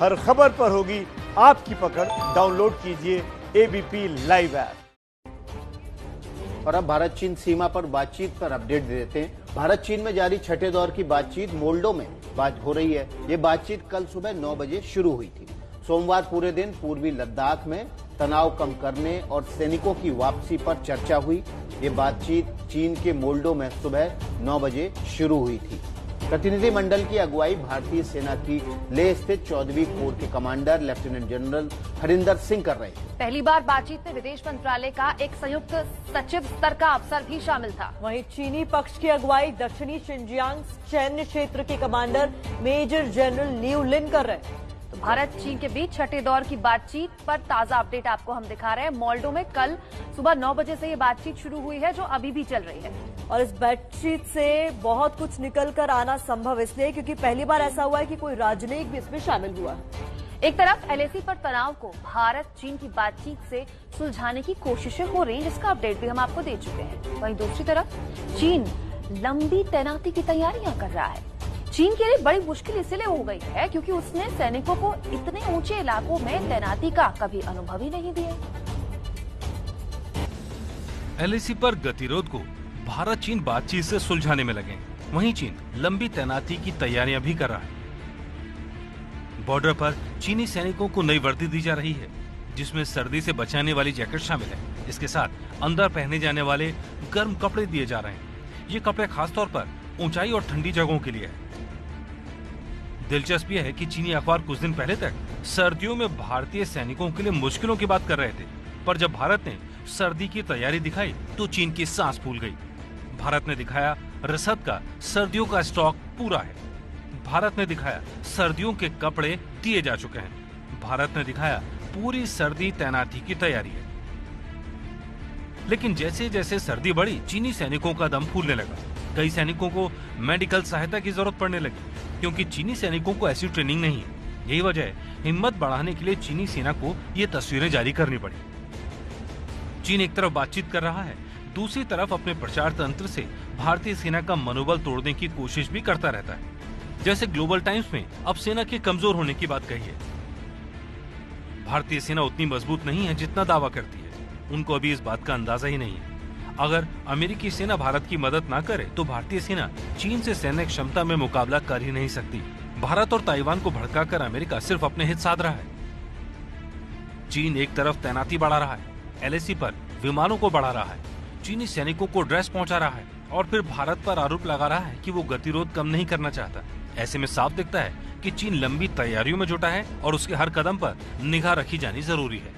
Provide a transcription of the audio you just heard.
हर खबर पर होगी आपकी पकड़। डाउनलोड कीजिए एबीपी लाइव ऐप। और अब भारत चीन सीमा पर बातचीत पर अपडेट देते हैं। भारत चीन में जारी छठे दौर की बातचीत मोल्डो में बात हो रही है। ये बातचीत कल सुबह 9 बजे शुरू हुई थी। सोमवार पूरे दिन पूर्वी लद्दाख में तनाव कम करने और सैनिकों की वापसी पर चर्चा हुई। ये बातचीत चीन के मोल्डो में सुबह 9 बजे शुरू हुई थी। प्रतिनिधिमंडल की अगुवाई भारतीय सेना की लेह स्थित 14वीं कोर के commander lieutenant general Harinder Singh कर रहे हैं। पहली बार बातचीत में विदेश मंत्रालय का एक संयुक्त सचिव स्तर का अफसर भी शामिल था। वहीं चीनी पक्ष की अगुवाई दक्षिणी शिनजियांग सैन्य क्षेत्र के कमांडर मेजर जनरल लियू लिन कर रहे हैं। तो भारत चीन के बीच छठे दौर की बातचीत पर ताजा अपडेट आपको हम दिखा रहे हैं। मोल्डो में कल सुबह 9 बजे से ये बातचीत शुरू हुई है, जो अभी भी चल रही है। और इस बातचीत से बहुत कुछ निकल कर आना संभव इसलिए क्योंकि पहली बार ऐसा हुआ है कि कोई राजनयिक भी इसमें शामिल हुआ है। एक तरफ एलएसी पर तनाव को भारत चीन की बातचीत से सुलझाने की कोशिशें हो रही हैं, जिसका अपडेट भी हम आपको दे चुके हैं। वहीं दूसरी तरफ चीन लंबी तैनाती की तैयारियां कर रहा है। चीन के लिए बड़ी मुश्किल इसलिए हो गई है क्योंकि उसने सैनिकों को इतने ऊंचे इलाकों में तैनाती का कभी अनुभव ही नहीं दिया। एलएसी पर गतिरोध को भारत चीन बातचीत से सुलझाने में लगे। वहीं चीन लंबी तैनाती की तैयारियां भी कर रहा है। बॉर्डर पर चीनी सैनिकों को नई वर्दी दी जा रही है, जिसमें सर्दी से बचाने वाली जैकेट शामिल है। इसके साथ अंदर पहने जाने वाले गर्म कपड़े दिए जा रहे हैं। ये कपड़े खासतौर पर ऊंचाई और ठंडी जगहों के लिए है। दिलचस्प यह है कि चीनी अखबार कुछ दिन पहले तक सर्दियों में भारतीय सैनिकों के लिए मुश्किलों की बात कर रहे थे, पर जब भारत ने सर्दी की तैयारी दिखाई तो चीन की सांस फूल गई। भारत ने दिखाया रसद का सर्दियों का स्टॉक पूरा है। भारत ने दिखाया सर्दियों के कपड़े दिए जा चुके हैं। भारत ने दिखाया पूरी सर्दी तैनाती की तैयारी है। लेकिन जैसे जैसे सर्दी बढ़ी, चीनी सैनिकों का दम फूलने लगा। कई सैनिकों को मेडिकल सहायता की जरूरत पड़ने लगी, क्योंकि चीनी सैनिकों को ऐसी ट्रेनिंग नहीं है। यही वजह है हिम्मत बढ़ाने के लिए चीनी सेना को ये तस्वीरें जारी करनी पड़ी। चीन एक तरफ बातचीत कर रहा है, दूसरी तरफ अपने प्रचार तंत्र से भारतीय सेना का मनोबल तोड़ने की कोशिश भी करता रहता है। जैसे ग्लोबल टाइम्स में अब सेना के कमजोर होने की बात कही है। भारतीय सेना उतनी मजबूत नहीं है जितना दावा करती है। उनको अभी इस बात का अंदाजा ही नहीं है। अगर अमेरिकी सेना भारत की मदद ना करे तो भारतीय सेना चीन से सैन्य क्षमता में मुकाबला कर ही नहीं सकती। भारत और ताइवान को भड़काकर अमेरिका सिर्फ अपने हित साध रहा है। चीन एक तरफ तैनाती बढ़ा रहा है, एलएसी पर विमानों को बढ़ा रहा है, चीनी सैनिकों को ड्रेस पहुंचा रहा है और फिर भारत पर आरोप लगा रहा है कि वो गतिरोध कम नहीं करना चाहता। ऐसे में साफ दिखता है कि चीन लंबी तैयारियों में जुटा है और उसके हर कदम पर निगाह रखी जानी जरूरी है।